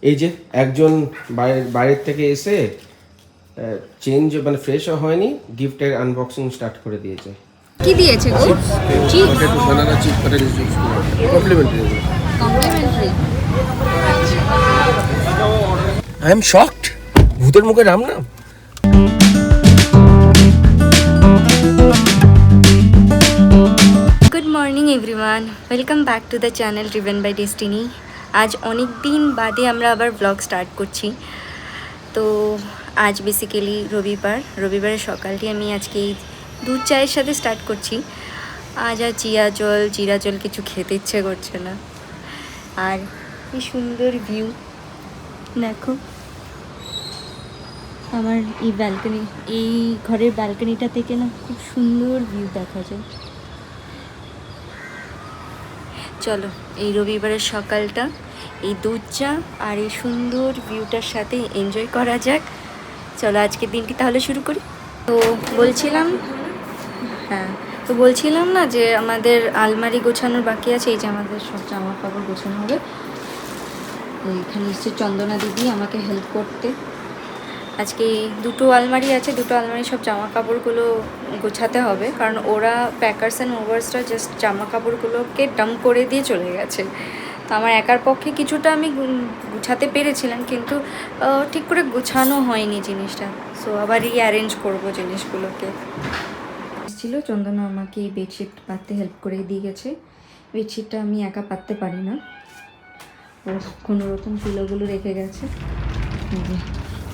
এই যে একজন বাইরের থেকে এসে চেঞ্জ মানে ফ্রেশও হয়নি, গিফটের আনবক্সিং স্টার্ট করে দিয়েছে। কি দিয়েছে গো? Chips, potato, banana chip, potato chips complimentary. Complimentary. I am shocked. ভূতের মুখে রাম নাম। Good morning everyone, welcome back to the channel driven by destiny. আজ অনেক দিন বাদে আমরা আবার ব্লগ স্টার্ট করছি। তো আজ বেসিক্যালি রবিবারের সকালটি আমি আজকে এই দুধ চায়ের সাথে স্টার্ট করছি। আজ আর জিরা জল কিছু খেতে ইচ্ছে করছে না। আর কি সুন্দর ভিউ দেখো, আমার এই ব্যালকনি, এই ঘরের ব্যালকনিটা থেকে না খুব সুন্দর ভিউ দেখা যায়। চলো এই রবিবারের সকালটা এই দুধ চা আর এই সুন্দর ভিউটার সাথে এনজয় করা যাক। চলো আজকের দিনটি তাহলে শুরু করি। তো বলছিলাম না যে আমাদের আলমারি গোছানোর বাকি আছে। এই যে আমাদের সব জামা কাপড় গোছানো হবে। এখানে এসছে চন্দনা দিদি আমাকে হেল্প করতে। আজকে দুটো আলমারি আছে, দুটো আলমারি সব জামা কাপড়গুলো গোছাতে হবে, কারণ ওরা প্যাকার্স অ্যান্ড মুভার্সরা জাস্ট জামা কাপড়গুলোকে ডাম্প করে দিয়ে চলে গেছে। তো আমার একার পক্ষে কিছুটা আমি গুছাতে পেরেছিলাম, কিন্তু ঠিক করে গোছানো হয়নি জিনিসটা। সো আবার রিঅ্যারেঞ্জ করবো জিনিসগুলোকে। ছিল চন্দনা আমাকে এই বেডশিট পাততে হেল্প করে দিয়ে গেছে। বেডশিটটা আমি একা পাততে পারি না, ও কোনো রকম পিলোগুলো রেখে গেছে।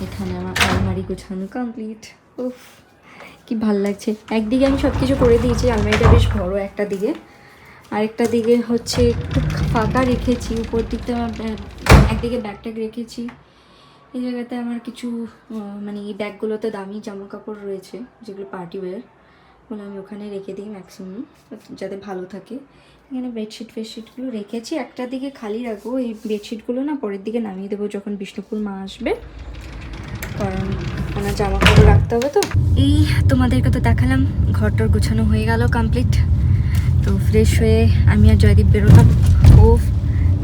এখানে আমার আলমারি গোছানো কমপ্লিট। উফ কি ভাল লাগছে। একদিকে আমি সব কিছু করে দিয়েছি, আলমারিটা বেশ বড় একটা দিকে, আরেকটা দিকে হচ্ছে একটু ফাঁকা রেখেছি। উপর দিকটা একদিকে ব্যাগট্যাগ রেখেছি। এই জায়গাতে আমার কিছু মানে এই ব্যাগগুলোতে দামি জামা কাপড় রয়েছে, যেগুলো পার্টি ওয়্যার, বলে আমি ওখানে রেখে দিই ম্যাক্সিমাম, যাতে ভালো থাকে। এখানে ফেডশিটগুলো রেখেছি, একটা দিকে খালি রাখবো। এই বেডশিটগুলো না পরের দিকে নামিয়ে দেবো যখন বিষ্ণুপুর মা আসবে, কারণ ওনার জামা কাপড় রাখতে হবে। তো এই তোমাদেরকে তো দেখালাম, ঘরটার গোছানো হয়ে গেল কমপ্লিট। তো ফ্রেশ হয়ে আমি আর জয়দীপ বেরোলাম। ও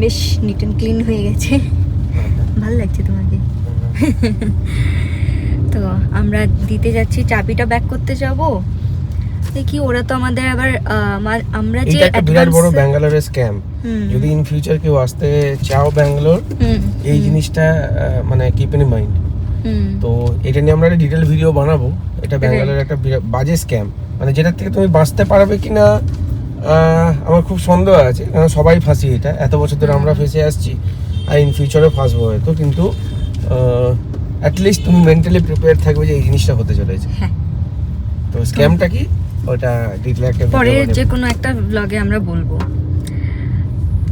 বেশ নিট অ্যান্ড ক্লিন হয়ে গেছে, ভালো লাগছে তোমাকে? তো আমরা দিতে যাচ্ছি, চাবিটা ব্যাক করতে যাব। দেখি ওরা তো আমাদের আবার আমরা যে একটা বিরাট বড় ব্যাঙ্গালোরের স্ক্যাম। যদি ইন ফিউচার কেউ আসতে চাও ব্যাঙ্গালোর, এই জিনিসটা মানে কিপ ইন মাইন্ড। তো এটা নিয়ে আমরা একটা ডিটেল ভিডিও বানাবো। এটা ব্যাঙ্গালোরের একটা বাজে স্ক্যাম, মানে যেটা থেকে তুমি বাঁচতে পারবে কিনা আমার খুব সন্দেহ আছে, কারণ সবাই ফাঁসি। এটা এত বছর ধরে আমরা ফেসে আসছি, আর ইন ফিউচারে ফাঁসবো হয়তো, কিন্তু অ্যাটলিস্ট তুমি মেন্টালি প্রিপেয়ার থাকবে যে এই জিনিসটা হতে চলেছে। তো স্ক্যামটা কি ওটা ডিটেইল একটা পরে যে কোনো একটা ব্লগে আমরা বলবো।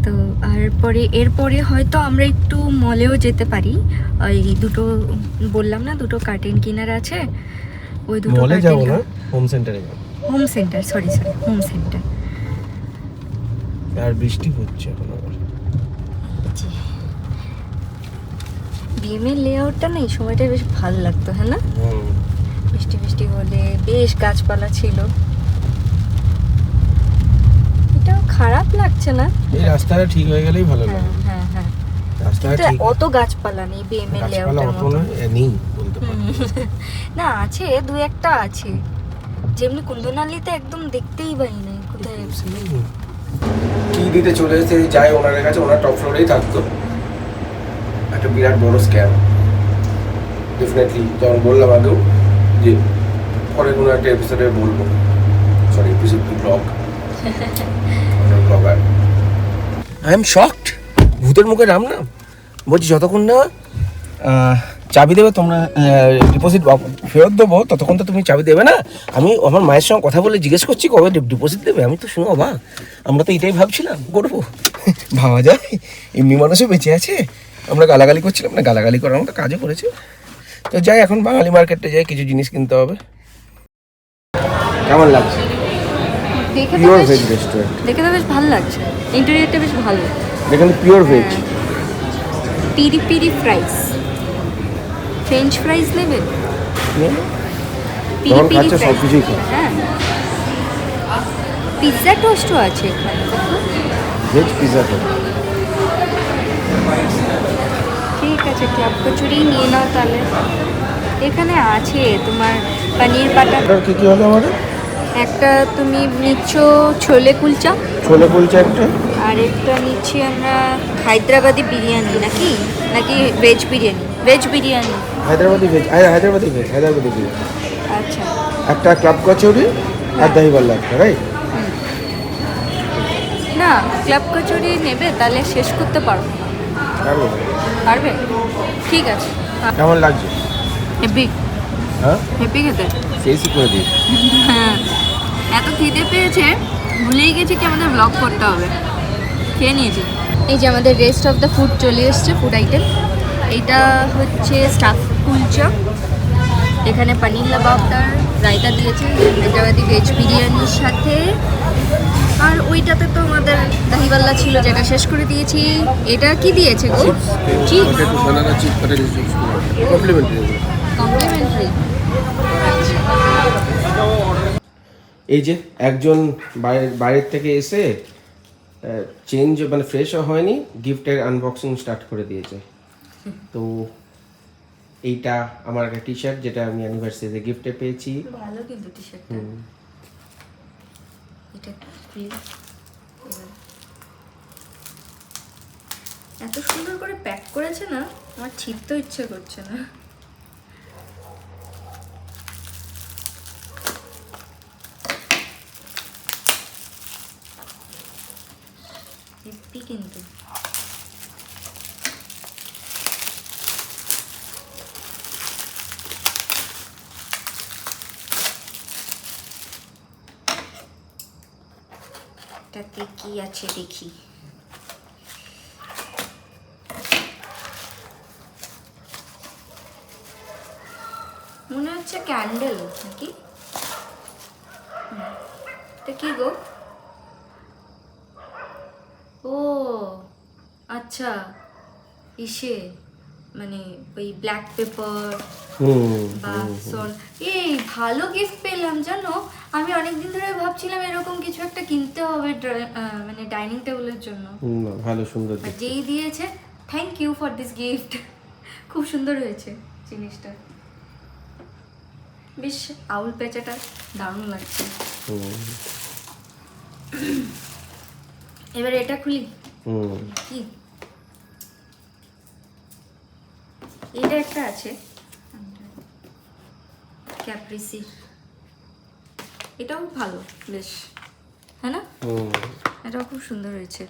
তো আর এরপরে হয়তো আমরা একটু মলেও যেতে পারি। এই দুটো বললাম না, দুটো কার্টেন কিনার আছে, ওই দুটো মলে যাব না, হোম সেন্টারে যাব। Home centre, sorry home centre. আর বৃষ্টি হচ্ছে এখন আবার। বিএমের লেআউটটা না এই সময়টা বেশ ভালো লাগতো, হ্যাঁ না? বৃষ্টি হলে বেশ গাছপালা ছিল, এটাও খারাপ লাগছে না। এই রাস্তাটা ঠিক হয়ে গেলেই ভালো লাগে। হ্যাঁ রাস্তাটা ঠিক, অত গাছপালা নেই বিএমের লেআউটের মতো। নেই বলতে পারি না, আছে দু একটা আছে, যেমনি কুন্দনালিতে একদম দেখতেই পাই না কোথায়। কি দিতে চলে এসে যাই ওনার কাছে, ওনার টপ ফ্লোরেই থাকতো। একটা বিরাট বড় স্ক্যাম ডেফিনেটলি, যেমন বললাম আগেও যে পরে কোনো একটা এপিসোডে বলবো। সরি, এপিসোড কি blog, blogger. I am shocked. ভূতের মুখে রাম নাম। বলছি যতক্ষণ না চাবি দেবে তোমরা, ডিপোজিট ফেরত দেবো, ততক্ষণ তো তুমি চাবি দেবে না। আমি আমার মায়ের সঙ্গে কথা বলে জিজ্ঞেস করছি কবে ডিপোজিট দেবে। আমি তো শুনো অবাক, আমরা তো এটাই ভাবছিলাম করবো। ভাবা যায় এমনি মানুষও বেঁচে আছে। আমরা গালাগালি করছিলাম না, গালাগালি করার মতো কাজও করেছে। তো যাই, এখন বাঙালি মার্কেটে যাই, কিছু জিনিস কিনতে হবে। কেমন লাগছে? দেখে তো বেশ ভালো লাগছে, ইন্টেরিয়রটা বেশ ভালো। এখানে pure veg. Piri fries, French fries নেবে? যখন খাচ্ছে সব কিছুই খাও। হ্যাঁ, পিৎজা টোস্টও আছে এখানে, ভেজ পিৎজা তো ঠিক আচ্ছা ক্লাব কচুরি নিয়ে নাও তাহলে। এখানে আছে তোমার পনির বাটার, আর কি কি হলো আমাদের? একটা তুমি নিচ্ছ ছোলে কুলচা, ছোলে কুলচা একটা, আর একটা নিচ্ছি আমরা হায়দ্রাবাদি বিরিয়ানি, নাকি নাকি veg biryani? Veg biryani. Hyderabadi veg, Hyderabadi veg আচ্ছা একটা, ক্লাব কচুরি আর দহি বাল্লা একটা, রাইট? না ক্লাব কচুরি নেবে তাহলে শেষ করতে পারো, পারবে? ঠিক আছে। কেমন লাগছে? হেপি, হ্যাঁ হেপি খেতে। শেষই করে দিই। হ্যাঁ এত খিদে পেয়েছে ভুলেই গেছি কি আমাদের ব্লগ করতে হবে। খেয়ে নিয়েছি। এই যে আমাদের রেস্ট অফ দ্য ফুড চলে এসছে, ফুড আইটেম। এইটা হচ্ছে স্টাফ কুলচা, এখানে পনির লাবাবদার রায়তা দিয়েছে হায়দ্রাবাদি ভেজ বিরিয়ানির সাথে, আর ওইটাতে তো আমাদের দহিবাল্লা ছিল যেটা শেষ করে দিয়েছি। এটা কি দিয়েছে গো? Chips banana chips, potato chips complimentary. Complimentary. এই যে একজন বাইরের থেকে এসে চেঞ্জ মানে ফ্রেশও হয়নি, গিফটের আনবক্সিং স্টার্ট করে দিয়েছে। তো এইটা আমার একটা টি শার্ট, যেটা আমি অ্যানিভার্সারিতে গিফটে পেয়েছি। ভালো কিন্তু টি শার্টটা। এটা খুলি। এত সুন্দর করে প্যাক করেছে না, আমার ছিঁড়তে ইচ্ছে করছে না। হেপি কিন্তু। এটাতে কি আছে দেখি। মনে হচ্ছে ক্যান্ডেল নাকি? এটা কি গো? ও আচ্ছা, ইসে মানে ওই ব্ল্যাক পেপার বা এই ভালো গিফট পেলাম জানো। আমি অনেকদিন ধরে ভাবছিলাম এরকম কিছু একটা কিনতে হবে মানে ডাইনিং টেবিলের জন্য। ভালো সুন্দর যেই দিয়েছে, thank you for this gift. খুব সুন্দর হয়েছে জিনিসটা, বেশ আউল পেঁচাটা দারুণ লাগছে। এবার এটা খুলি। কি এটা একটা আছে ক্যাপ্রিসি, এটাও ভালো বেশ, হ্যাঁ না? এটাও খুব সুন্দর হয়েছে,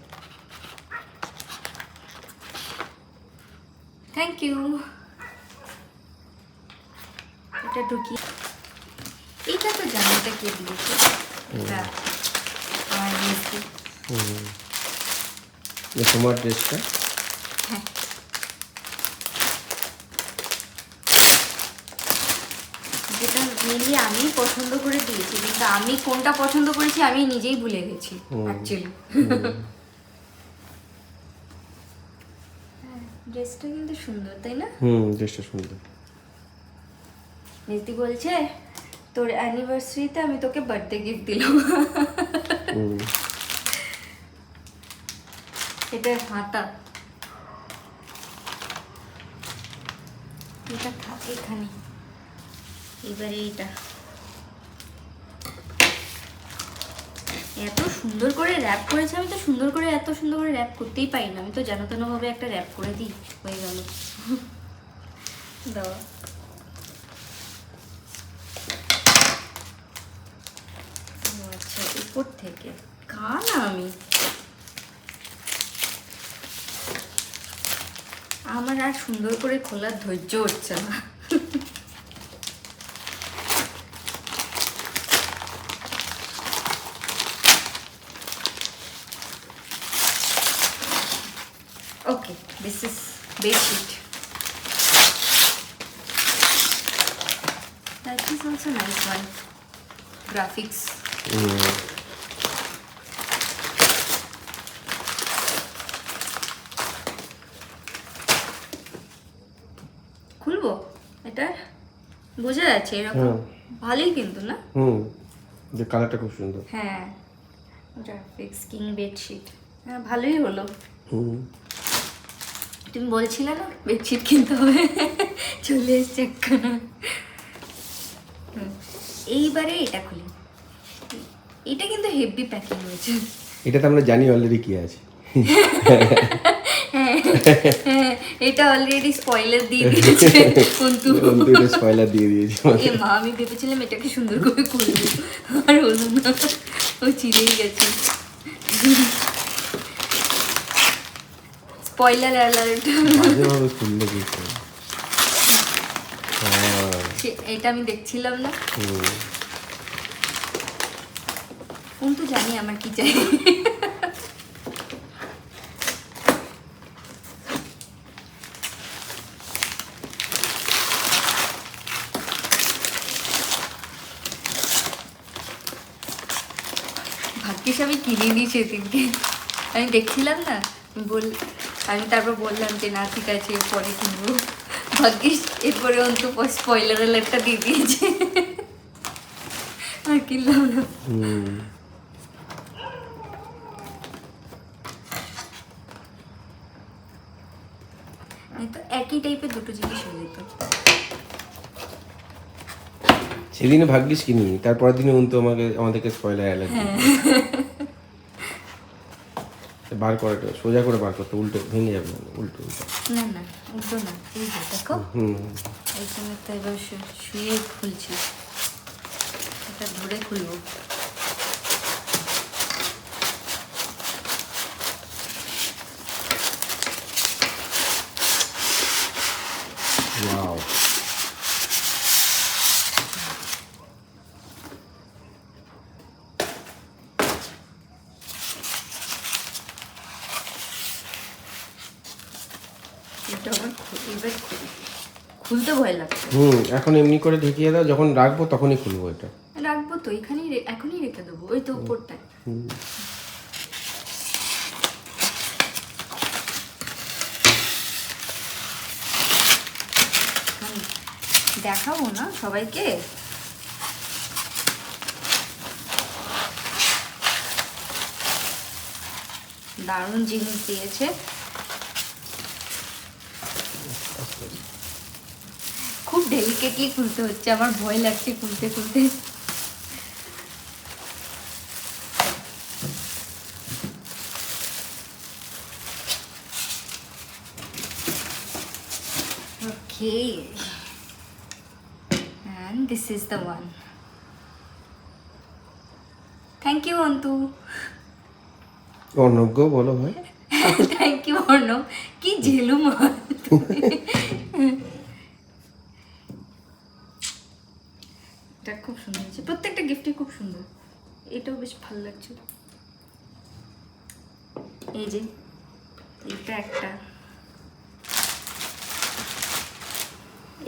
থ্যাংক ইউ। এটা ঢুকি। এটা তো জানি এটা কে দিয়েছে, এটা আমার মিষ্টি। তোমার ড্রেসটা? হ্যাঁ যেটা মেনলি আমি পছন্দ করে দিয়েছি, কিন্তু আমি কোনটা পছন্দ করেছি আমি নিজেই ভুলে গেছি অ্যাকচুয়ালি। ড্রেসটা কিন্তু সুন্দর, তাই না? ড্রেসটা সুন্দর। নিস্তি বলছে তোর অ্যানিভার্সারিতে আমি তোকে বার্থডে গিফট দিলাম। এটা হাতা, এটা থাকে এখানে। এবারে এটা এত সুন্দর করে র্যাপ করেছে, আমি তো সুন্দর করে এত সুন্দর করে র্যাপ করতেই পারি না, আমি তো যেন তেন ভাবে একটা র্যাপ করে দিই, হয়ে গেল। দাও আচ্ছা, উপর থেকে কানা আমি, আমার আর সুন্দর করে খোলার ধৈর্য হচ্ছে না। Okay, this is bedsheet. That is also nice one. Graphics. খুলবো এটা, বোঝা যাচ্ছে এরকম ভালোই কিন্তু না? যে কালারটা খুব সুন্দর। হ্যাঁ গ্রাফিক্স কিং বেডশিট, হ্যাঁ ভালোই হলো। তুমি বলছিলে না বেডশিট কিনতে হবে, চলে এসছে একখানা। এইবারে এটা খুলি, এটা কিন্তু হেভি প্যাকিং হয়েছে। এটা তো আমরা জানি অলরেডি কি আছে। হ্যাঁ, এটা অলরেডি স্পয়লার দিয়ে দিয়েছে কিন্তু এটা স্পয়লার দিয়ে দিয়েছে। এ মা, আমি ভেবেছিলাম এটাকে সুন্দর করে খুলবো, আর হলো না, ও চিড়েই গেছে। Spoiler alert. মাঝেভাবে খুললে কিছু। এটা আমি দেখছিলাম না, কিন্তু জানি আমার কি চাই। ভাগ্যিস আমি কিনে নিই সেদিনকে, আমি দেখছিলাম না, আমি তারপর বললাম যে না ঠিক আছে পরে কিনবো। ভাগ্যিস এরপরে অন্ত স্পয়লার অ্যালার্টটা দিয়ে দিয়েছে, আর কিনলাম না। তো একই টাইপের দুটো জিনিস হয়ে যেত। সেদিনে ভাগ্যিস কিনি, তারপরের দিনে উনি তো আমাদেরকে স্পয়লার অ্যালার্ট বার করাটা সোজা করে বার করতে, উল্টো ভেঙে যাবে না, উল্টো উল্টো। না না উল্টো না, এই যে দেখো এই সময় তো এবার শুয়ে খুলছি, এটা ধরে খুলবো। ওয়াও, এটা আমার এবার খুলতে ভয় লাগছে। এখন এমনি করে ঢেকিয়ে দাও, যখন রাখবো তখনই খুলবো এটা। রাখবো তো এখানেই, এখনই রেখে দেবো, ওই তো উপরটায়। দেখাবো না সবাইকে, দারুণ জিনিস দিয়েছে। খুব ডেলিকেটলি খুলতে হচ্ছে, আমার ভয় লাগছে খুলতে খুলতে। Okay, and this is the one. Thank you Antu. অনজ্ঞ বলো ভাই। Thank you Arnav. কি ঝেলুম এটা খুব সুন্দর হয়েছে, প্রত্যেকটা গিফটই খুব সুন্দর, এটাও বেশ ভালো লাগছে। এই যে এইটা একটা,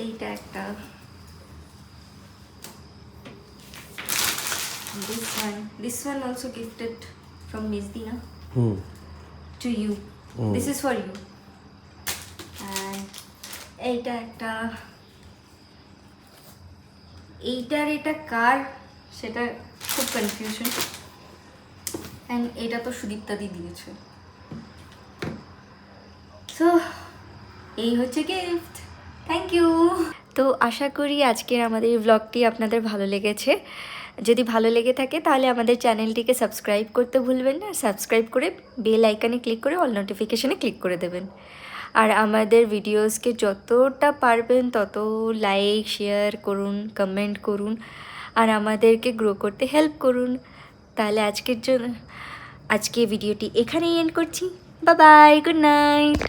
এইটা একটা, this one also gifted from Miss Dina to you. This is for you. And এইটা একটা, এইটার এটা কার সেটা খুব কনফিউশন, অ্যান্ড এটা তো সুদীপ্তাদি দিয়েছে। সো এই হচ্ছে গিফট, থ্যাংক ইউ। তো আশা করি আজকের আমাদের ব্লগটি আপনাদের ভালো লেগেছে। যদি ভালো লেগে থাকে তাহলে আমাদের চ্যানেলটিকে সাবস্ক্রাইব করতে ভুলবেন না, সাবস্ক্রাইব করে বেল আইকনে ক্লিক করে অল নোটিফিকেশানে ক্লিক করে দেবেন। আর আমাদের ভিডিওসকে যতটা পারবেন তত লাইক শেয়ার করুন, কমেন্ট করুন, আর আমাদেরকে গ্রো করতে হেল্প করুন। তাহলে আজকে ভিডিওটি এখানেই এন্ড করছি। Bye bye, good night.